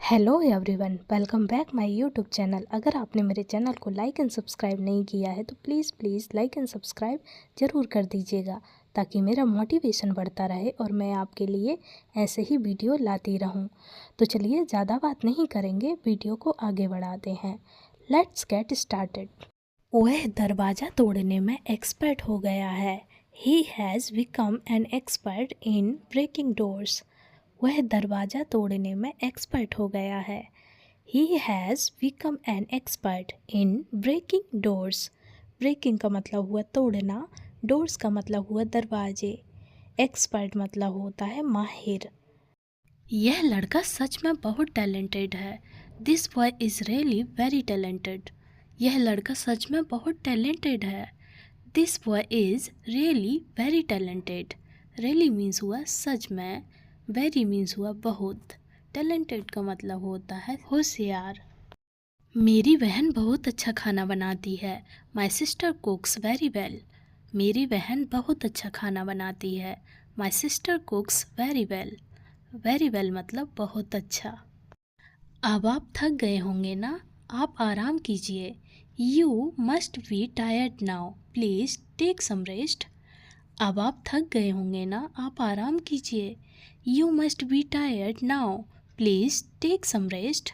Hello everyone, welcome back my YouTube channel. अगर आपने मेरे चैनल को लाइक एंड सब्सक्राइब नहीं किया है तो प्लीज़ लाइक एंड सब्सक्राइब ज़रूर कर दीजिएगा ताकि मेरा मोटिवेशन बढ़ता रहे और मैं आपके लिए ऐसे ही वीडियो लाती रहूं। तो चलिए ज़्यादा बात नहीं करेंगे, वीडियो को आगे बढ़ाते हैं। Let's get started. वह दरवाज़ा तोड़ने में एक्सपर्ट हो गया है। He has become an expert in breaking doors. वह दरवाज़ा तोड़ने में एक्सपर्ट हो गया है। He has become an expert in breaking doors. Breaking का मतलब हुआ तोड़ना, डोर्स का मतलब हुआ दरवाजे, एक्सपर्ट मतलब होता है माहिर। यह लड़का सच में बहुत टैलेंटेड है। This boy is really very talented. यह लड़का सच में बहुत टैलेंटेड है। This boy is really very talented. Really means हुआ सच में, वेरी मीन्स हुआ बहुत, टैलेंटेड का मतलब होता है होशियार। मेरी बहन बहुत अच्छा खाना बनाती है। My sister कुक्स very well. मेरी बहन बहुत अच्छा खाना बनाती है। My sister कुक्स very well. Very well मतलब बहुत अच्छा। अब आप थक गए होंगे ना, आप आराम कीजिए। You must be tired now, please take some rest. अब आप थक गए होंगे ना, आप आराम कीजिए। You must be tired now, please take some rest.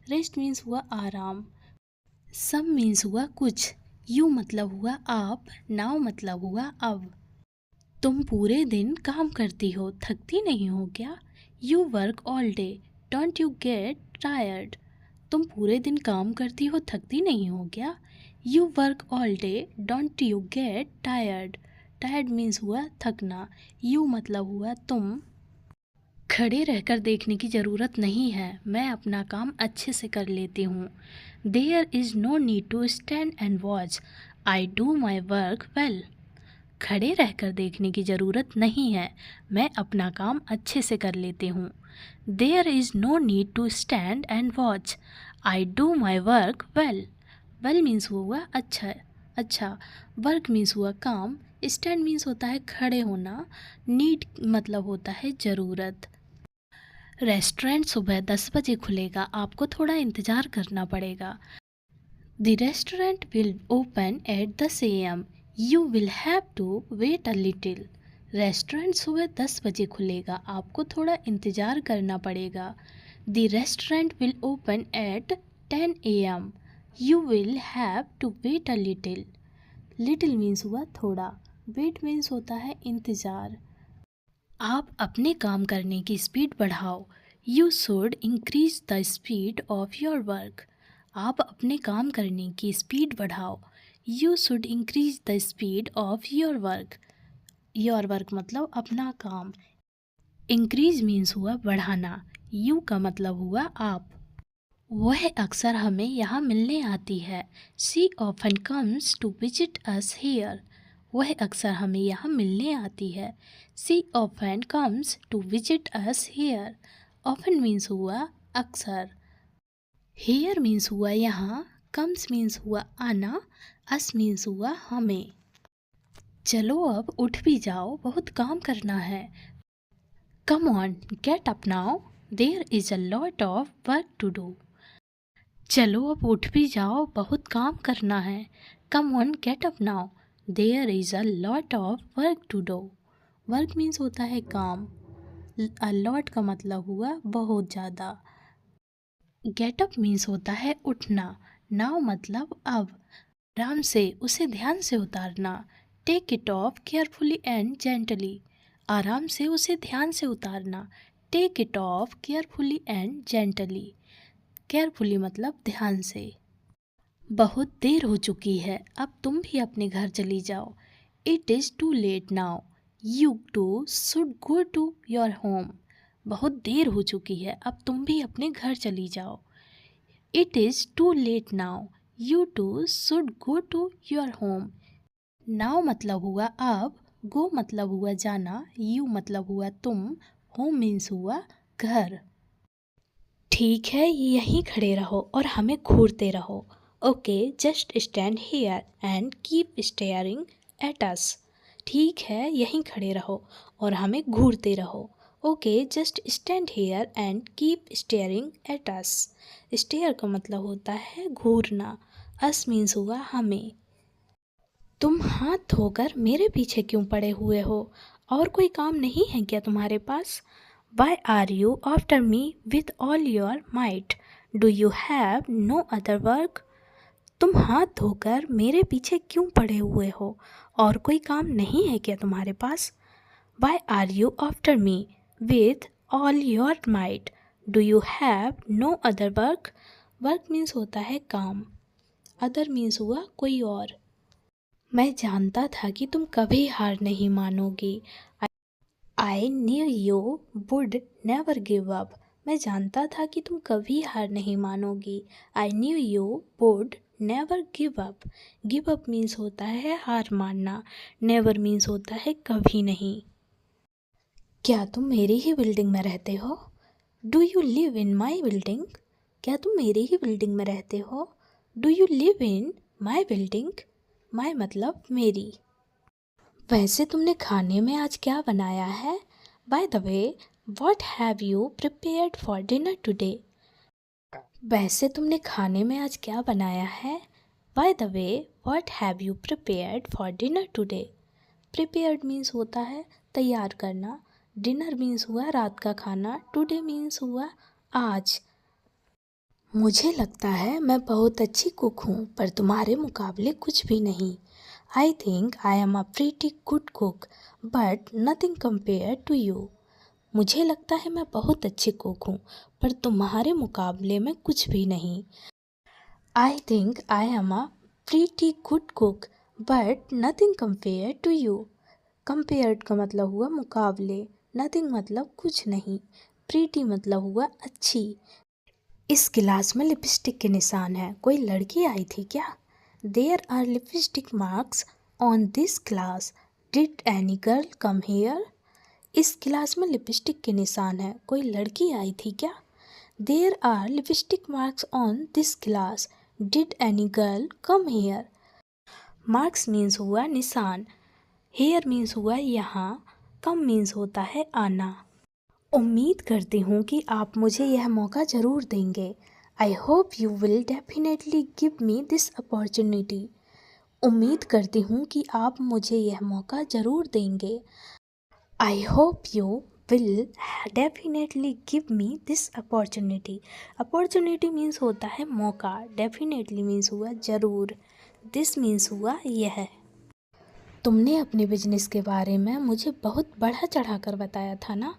Rest means हुआ आराम, सम मीन्स हुआ कुछ, यू मतलब हुआ आप, नाउ मतलब हुआ अब। तुम पूरे दिन काम करती हो, थकती नहीं हो क्या? You work all day, don't you get tired. तुम पूरे दिन काम करती हो, थकती नहीं हो क्या? You work all day, don't you get tired. Tired means हुआ थकना, यू मतलब हुआ तुम। खड़े रहकर देखने की ज़रूरत नहीं है, मैं अपना काम अच्छे से कर लेती हूँ। There is no need to stand and watch, I do my work well. खड़े रहकर देखने की ज़रूरत नहीं है, मैं अपना काम अच्छे से कर लेती हूँ। There is no need to stand and watch, I do my work well. Well means हुआ अच्छा, अच्छा। वर्क मीन्स हुआ काम, स्टैंड मीन्स होता है खड़े होना, नीड मतलब होता है ज़रूरत। रेस्टोरेंट सुबह 10 बजे खुलेगा, आपको थोड़ा इंतज़ार करना पड़ेगा। The restaurant will open at 10 AM, you will have to wait a little. Restaurant सुबह 10 बजे खुलेगा, आपको थोड़ा इंतज़ार करना पड़ेगा। The restaurant will open at 10 AM, you will have to wait a little. Little means हुआ थोड़ा, वेट मीन्स होता है इंतज़ार। आप अपने काम करने की स्पीड बढ़ाओ, you should increase the speed of your work. आप अपने काम करने की स्पीड बढ़ाओ, you should increase the speed of your work. Your work मतलब अपना काम। इंक्रीज मीन्स हुआ बढ़ाना, यू का मतलब हुआ आप। वह अक्सर हमें यहाँ मिलने आती है, she often comes to visit us here. वह अक्सर हमें यहाँ मिलने आती है, she often comes to visit us here. Often means हुआ अक्सर, हेयर मीन्स हुआ यहाँ, कम्स मीन्स हुआ आना, अस मीन्स हुआ हमें। चलो अब उठ भी जाओ, बहुत काम करना है। Come on get up now, there is a lot of work to do. चलो अब उठ भी जाओ, बहुत काम करना है। Come on get up now, there is a lot of work to do. Work means होता है काम, अ लॉट का मतलब हुआ बहुत ज़्यादा। गेट अप मीन्स होता है उठना, नाउ मतलब अब। आराम से उसे ध्यान से उतारना, take it off carefully and gently. आराम से उसे ध्यान से उतारना, take it off carefully and gently. Carefully मतलब ध्यान से। बहुत देर हो चुकी है, अब तुम भी अपने घर चली जाओ। It is too late now, you too should go to your home. बहुत देर हो चुकी है, अब तुम भी अपने घर चली जाओ। It is too late now, you too should go to your home. Now मतलब हुआ अब, गो मतलब हुआ जाना, यू मतलब हुआ तुम, होम मीन्स हुआ घर। ठीक है, यहीं खड़े रहो और हमें घूरते रहो। Okay, just stand here and keep staring at us. ठीक है, यहीं खड़े रहो और हमें घूरते रहो। Okay just stand here and keep staring at us. Stare का मतलब होता है घूरना, अस मीन्स हुआ हमें। तुम हाथ धोकर मेरे पीछे क्यों पड़े हुए हो, और कोई काम नहीं है क्या तुम्हारे पास? Why are you after me with all your might, do you have no other work? तुम हाथ धोकर मेरे पीछे क्यों पड़े हुए हो, और कोई काम नहीं है क्या तुम्हारे पास? Why are you after me with all your might, do you have no other work? Work means होता है काम, अदर मीन्स हुआ कोई और। मैं जानता था कि तुम कभी हार नहीं मानोगी। I knew you would never give up. मैं जानता था कि तुम कभी हार नहीं मानोगी। I knew you would never give up. Give up means होता है हार मानना, नेवर मीन्स होता है कभी नहीं। क्या तुम मेरी ही बिल्डिंग में रहते हो? Do you live in my building? क्या तुम मेरी ही बिल्डिंग में रहते हो? Do you live in my building? My मतलब मेरी। वैसे तुमने खाने में आज क्या बनाया है? By the way, what have you prepared for dinner today? वैसे तुमने खाने में आज क्या बनाया है? By the way, what have you prepared for dinner today? Prepared means होता है तैयार करना, डिनर मीन्स हुआ रात का खाना, टुडे मीन्स हुआ आज। मुझे लगता है मैं बहुत अच्छी कुक हूँ, पर तुम्हारे मुकाबले कुछ भी नहीं। I think I am a pretty good cook, but nothing compare to you. मुझे लगता है मैं बहुत अच्छी कुक हूँ, पर तुम्हारे मुकाबले में कुछ भी नहीं। I think I am a pretty good cook, but nothing compare to you. Compared का मतलब हुआ मुकाबले, नथिंग मतलब कुछ नहीं, प्रीटी मतलब हुआ अच्छी। इस गिलास में लिपस्टिक के निशान हैं, कोई लड़की आई थी क्या? There are lipstick marks on this glass, did any girl come here? इस गिलास में लिपस्टिक के निशान हैं, कोई लड़की आई थी क्या? There are lipstick marks on this glass, did any girl come here? Marks means हुआ निशान, हेयर मीन्स हुआ यहाँ, कम मीन्स होता है आना। उम्मीद करती हूँ कि आप मुझे यह मौका ज़रूर देंगे। I hope you will definitely give me this opportunity. उम्मीद करती हूँ कि आप मुझे यह मौका ज़रूर देंगे। I hope you will definitely give me this opportunity. Opportunity means होता है मौका, डेफिनेटली मीन्स हुआ ज़रूर, दिस मीन्स हुआ यह। तुमने अपने बिजनेस के बारे में मुझे बहुत बढ़ा चढ़ा कर बताया था ना?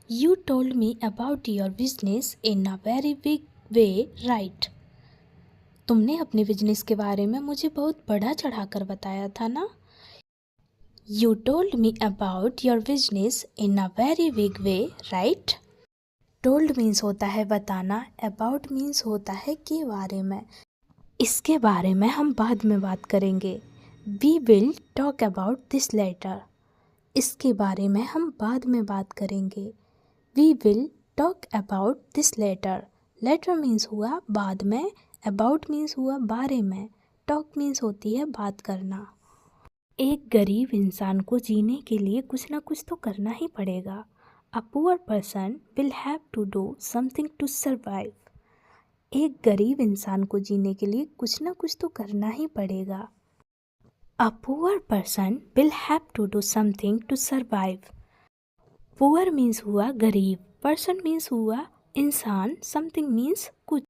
You told me about your business in a very big way, right? तुमने अपने बिजनेस के बारे में मुझे बहुत बढ़ा चढ़ा कर बताया था ना? You told me about your business in a very big way, right? Told means होता है बताना, about means होता है के बारे में। इसके बारे में हम बाद में बात करेंगे। We will talk about this later. इसके बारे में हम बाद में बात करेंगे। We will talk about this later. Later means हुआ बाद में, about means हुआ बारे में, talk means होती है बात करना। एक गरीब इंसान को जीने के लिए कुछ ना कुछ तो करना ही पड़ेगा। A poor person will have to do something to survive. एक गरीब इंसान को जीने के लिए कुछ ना कुछ तो करना ही पड़ेगा। A poor person will have to do something to survive. Poor means हुआ गरीब, पर्सन मीन्स हुआ इंसान, समथिंग मीन्स कुछ।